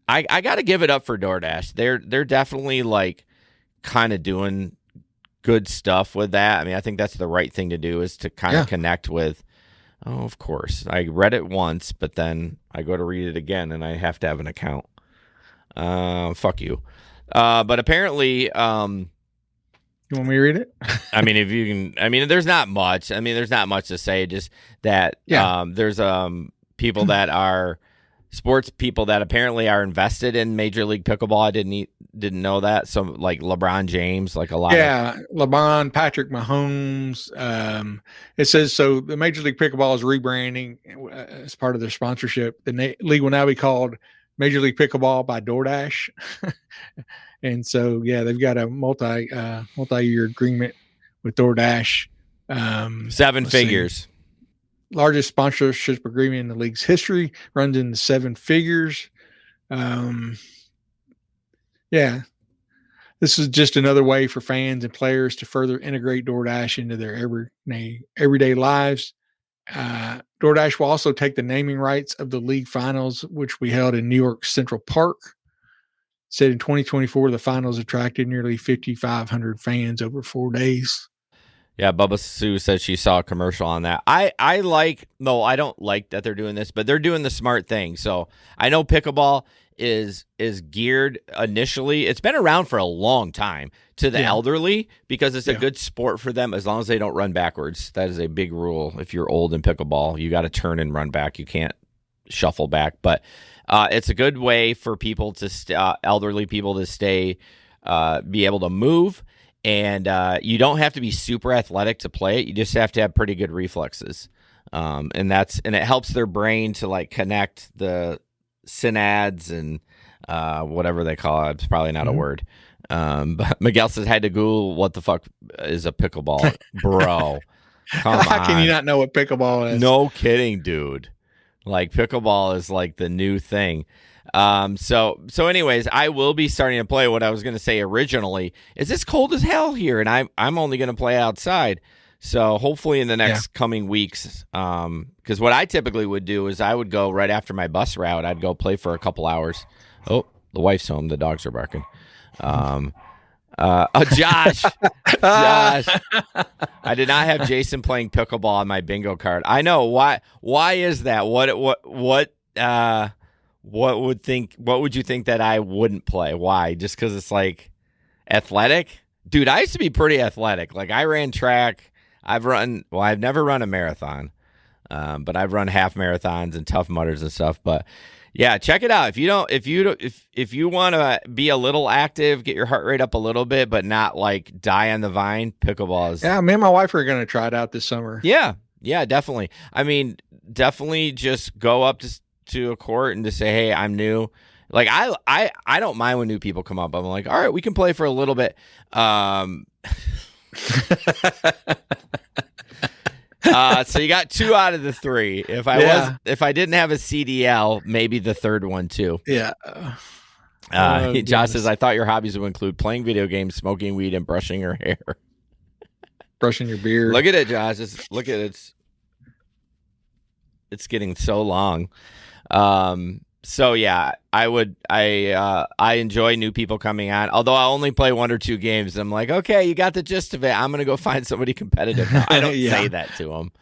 I got to give it up for DoorDash. They're definitely like kind of doing good stuff with that. I mean, I think that's the right thing to do is to kind of connect with. Oh, of course. I read it once, but then I go to read it again, and I have to have an account. Fuck you. But apparently, you want me to read it? I mean, if you can, I mean, there's not much. I mean, there's not much to say. Just that there's people that are sports people that apparently are invested in Major League Pickleball. I didn't know that. So like LeBron James, like a lot. Yeah, LeBron, Patrick Mahomes. It says so. The Major League Pickleball is rebranding as part of their sponsorship. The league will now be called Major League Pickleball by DoorDash. And so, they've got a multi-year agreement with DoorDash. 7 figures. Largest sponsorship agreement in the league's history, runs into 7 figures. This is just another way for fans and players to further integrate DoorDash into their everyday lives. DoorDash will also take the naming rights of the league finals, which we held in New York Central Park. Said in 2024, the finals attracted nearly 5,500 fans over 4 days. Yeah, Bubba Sue said she saw a commercial on that. I don't like that they're doing this, but they're doing the smart thing. So I know pickleball is geared initially. It's been around for a long time to the elderly because it's a good sport for them as long as they don't run backwards. That is a big rule. If you're old in pickleball, you got to turn and run back. You can't shuffle back. But it's a good way for people to elderly people to stay, be able to move. And you don't have to be super athletic to play it. You just have to have pretty good reflexes. And it helps their brain to like connect the synads and whatever they call it. It's probably not a word. But Miguel says, had to Google what the fuck is a pickleball, bro. Come How can you not know what pickleball is? No kidding, dude. Like pickleball is like the new thing. So anyways, I will be starting to play. What I was going to say originally is it's cold as hell here, and I'm only going to play outside. So hopefully in the next coming weeks, because what I typically would do is I would go right after my bus route. I'd go play for a couple hours. Oh, the wife's home. The dogs are barking. Josh, I did not have Jason playing pickleball on my bingo card. I know why. Why is that? What would you think that I wouldn't play? Why? Just because it's like athletic? Dude, I used to be pretty athletic. Like I ran track. I've never run a marathon. But I've run half marathons and Tough Mudders and stuff. But yeah, check it out. If you want to be a little active, get your heart rate up a little bit, but not like die on the vine, pickleball is. Yeah, me and my wife are going to try it out this summer. Yeah, definitely. I mean, definitely just go up to a court and just say, hey, I'm new. Like I don't mind when new people come up. I'm like, all right, we can play for a little bit. So you got 2 out of the 3. If I didn't have a CDL, maybe the third one too. Yeah. Josh says, I thought your hobbies would include playing video games, smoking weed, and brushing your hair. Brushing your beard. Look at it, Josh. Look at it. It's getting so long. So yeah, I enjoy new people coming on, although I only play 1 or 2 games. I'm like, okay, you got the gist of it. I'm going to go find somebody competitive now. I don't say that to them,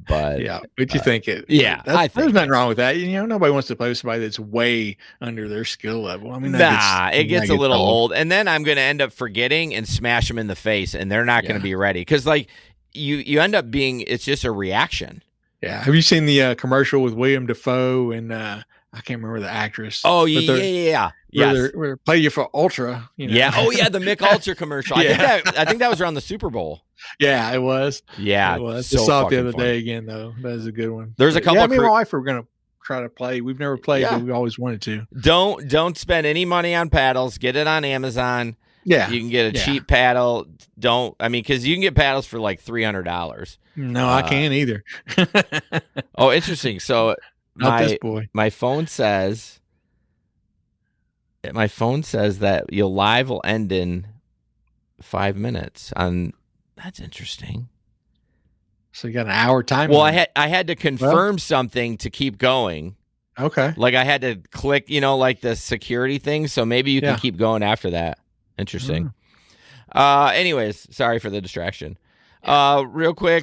but but you think it. Yeah. There's nothing wrong with that. Nobody wants to play with somebody that's way under their skill level. I mean, it gets a little old, and then I'm going to end up forgetting and smash them in the face, and they're not going to be ready. Because like you end up being, it's just a reaction. Yeah. Have you seen the commercial with William Dafoe and, I can't remember the actress. Oh, but yeah. where Yes. they're play you for Ultra. You know? Yeah. Oh, yeah. The Mick Ultra commercial. Yeah. I think that was around the Super Bowl. Yeah, it was. Yeah. It was. So I saw it the fucking other funny. day again, though. That is a good one. There's a couple Yeah, of me and my wife were gonna try to play. We've never played, Yeah. but we always wanted to. Don't spend any money on paddles. Get it on Amazon. Yeah, You can get a cheap paddle. Because you can get paddles for like $300. No, I can't either. Oh, interesting. So Not this boy. my phone says that your live will end in 5 minutes. That's interesting. So you got an hour time. Well, I had to confirm something to keep going. Okay. Like I had to click, like the security thing. So maybe you can keep going after that. Interesting. Anyways, sorry for the distraction. Real quick,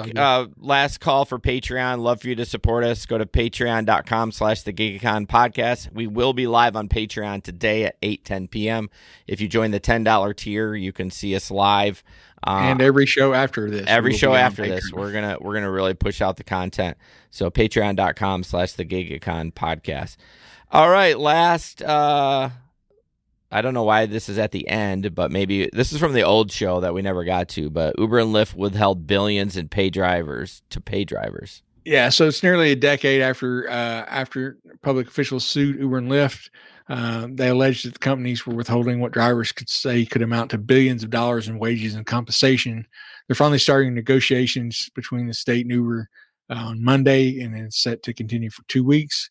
last call for Patreon. Love for you to support us. Go to patreon.com/thegigacon podcast. We will be live on Patreon today at 8:10 p.m. If you join the $10 tier, you can see us live. And every show after this. We're gonna really push out the content. So patreon.com/thegigacon podcast. All right, last I don't know why this is at the end, but maybe this is from the old show that we never got to, but Uber and Lyft withheld billions in pay drivers. Yeah, so it's nearly a decade after public officials sued Uber and Lyft. They alleged that the companies were withholding what drivers could amount to billions of dollars in wages and compensation. They're finally starting negotiations between the state and Uber on Monday, and it's set to continue for 2 weeks.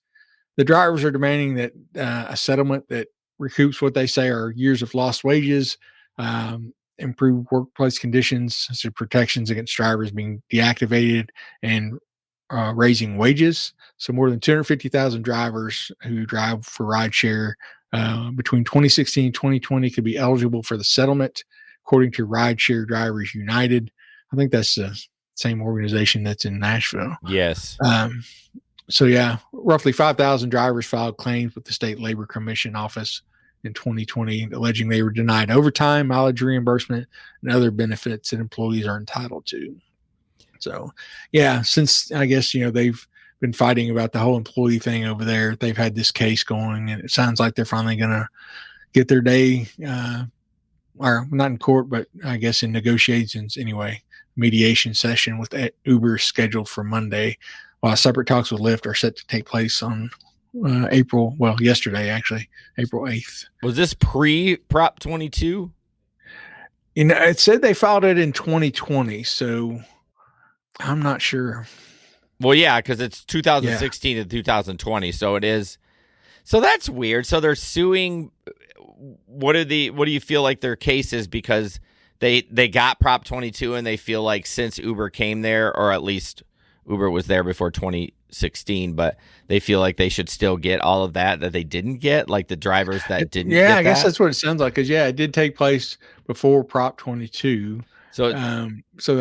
The drivers are demanding that a settlement that recoups what they say are years of lost wages, improve workplace conditions, such as protections against drivers being deactivated, and raising wages. So more than 250,000 drivers who drive for rideshare between 2016 and 2020 could be eligible for the settlement, according to Rideshare Drivers United. I think that's the same organization that's in Nashville. Yes. So yeah, roughly 5,000 drivers filed claims with the State Labor Commission office in 2020, alleging they were denied overtime, mileage reimbursement, and other benefits that employees are entitled to. So yeah, since I guess, they've been fighting about the whole employee thing over there, they've had this case going, and it sounds like they're finally going to get their day, or not in court, but I guess in negotiations anyway, mediation session with Uber scheduled for Monday, while separate talks with Lyft are set to take place on yesterday, actually, April 8th. Was this pre-Prop 22? It said they filed it in 2020, so I'm not sure. Well, yeah, because it's 2016 to 2020, so it is. So that's weird. So they're suing. What do you feel like their case is? Because they got Prop 22, and they feel like since Uber came there, or at least Uber was there before 2016, but they feel like they should still get all of that they didn't get, like the drivers that didn't. Yeah, get I guess that. that's what it sounds like. Because it did take place before Prop 22. So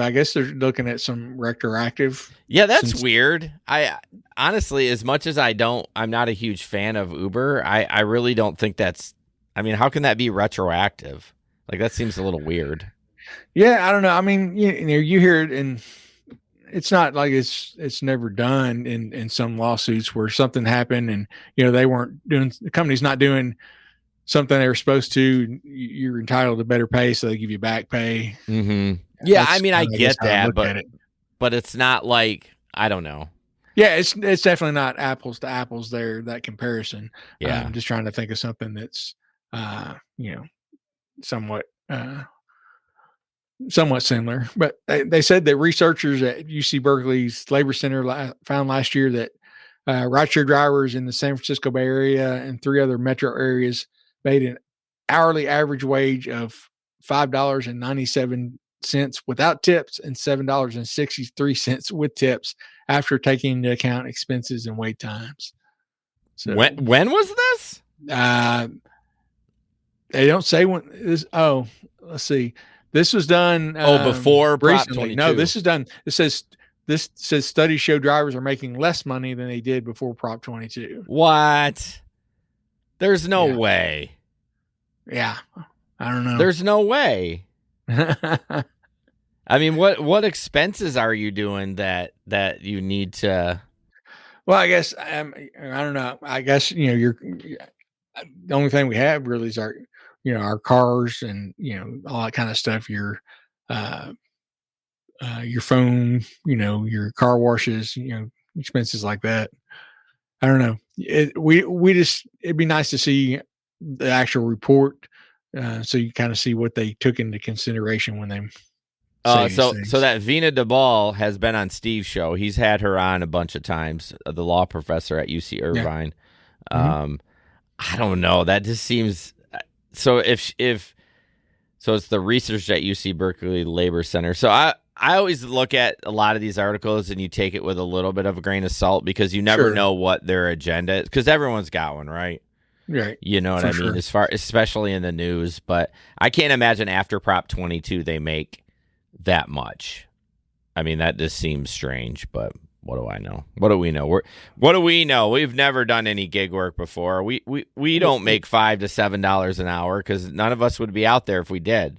I guess they're looking at some retroactive. Yeah, that's weird. I honestly, as much as I'm not a huge fan of Uber. I really don't think that's. I mean, how can that be retroactive? Like that seems a little weird. Yeah, I don't know. I mean, you hear it, and it's not like it's never done in some lawsuits where something happened, and they weren't doing. The company's not doing something they were supposed to. You're entitled to better pay, so they give you back pay. Mm-hmm. Yeah, I mean, I get that, but it's not like, I don't know. Yeah, it's definitely not apples to apples there, that comparison. Yeah. I'm just trying to think of something that's somewhat similar. But they said that researchers at UC Berkeley's Labor Center found last year that rideshare drivers in the San Francisco Bay Area and 3 other metro areas made an hourly average wage of $5.97 without tips and $7.63 with tips after taking into account expenses and wait times. So when was this? They don't say when this. Oh, let's see. This was done. Before Prop 22. No, this is done. This says studies show drivers are making less money than they did before Prop 22. What? There's no way. Yeah, I don't know. There's no way. I mean, what expenses are you doing that you need to? Well, I guess I don't know. I guess you're the only thing we have really is our cars and all that kind of stuff. Your phone, your car washes, expenses like that. I don't know. It'd be nice to see the actual report, so you kind of see what they took into consideration when they. So that Vina DeBall has been on Steve's show. He's had her on a bunch of times, the law professor at UC Irvine. Yeah. I don't know. That just seems so. If so, it's the research at UC Berkeley Labor Center. So I always look at a lot of these articles and you take it with a little bit of a grain of salt because you never know what their agenda is, because everyone's got one, right? Right. You know what I mean? Especially in the news, but I can't imagine after Prop 22 they make that much. I mean, that just seems strange, but what do I know? What do we know? What do we know? We've never done any gig work before. We don't make $5 to $7 an hour because none of us would be out there if we did.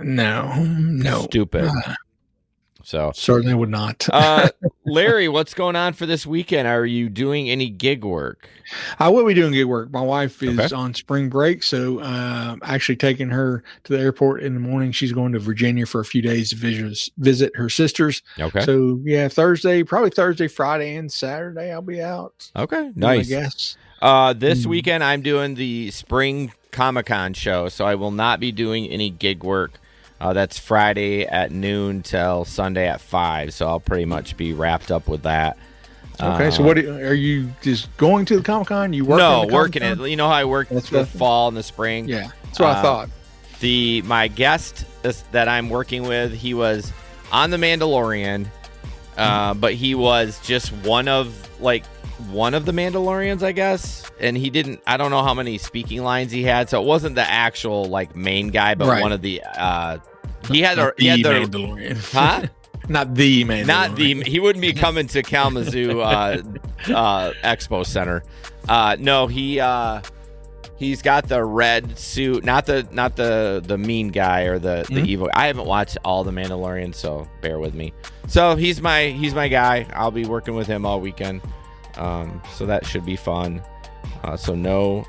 No. Stupid. So certainly would not. Larry, what's going on for this weekend? Are you doing any gig work? I will be doing gig work. My wife is on spring break, so actually taking her to the airport in the morning. She's going to Virginia for a few days to visit her sisters. Okay. So yeah, probably Thursday, Friday, and Saturday I'll be out. Okay, nice. I guess. This weekend I'm doing the spring Comic-Con show, so I will not be doing any gig work. That's Friday at noon till Sunday at 5, so I'll pretty much be wrapped up with that. Okay, so what are you just going to the Comic-Con? You working? No, working it. You know how I work the fall and the spring? Yeah, that's what I thought. My guest that I'm working with, he was on The Mandalorian, but he was just one of the Mandalorians, I guess. And he didn't, I don't know how many speaking lines he had, so it wasn't the actual main guy, but one of the he had the Mandalorian. Huh? Not the Mandalorian. He wouldn't be coming to Kalamazoo Expo Center. No, he's got the red suit, not the mean guy or the evil. I haven't watched all the Mandalorian, so bear with me. So he's my guy. I'll be working with him all weekend. So that should be fun. So no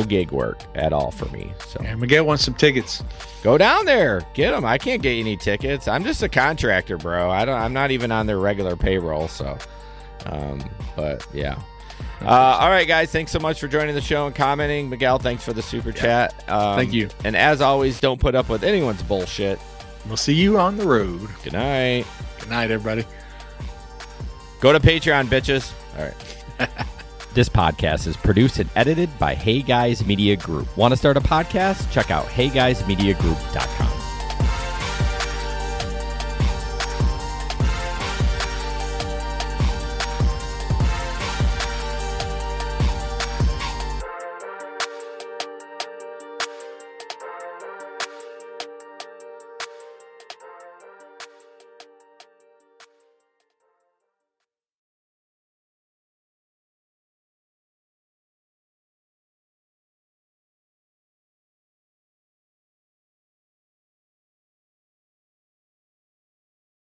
gig work at all for me. So Miguel wants some tickets. Go down there, get them. I can't get any tickets. I'm just a contractor, bro. I'm not even on their regular payroll. So, but yeah. All right, guys. Thanks so much for joining the show and commenting. Miguel, thanks for the super chat. Thank you. And as always, don't put up with anyone's bullshit. We'll see you on the road. Good night. Good night, everybody. Go to Patreon, bitches. All right. This podcast is produced and edited by Hey Guys Media Group. Want to start a podcast? Check out heyguysmediagroup.com.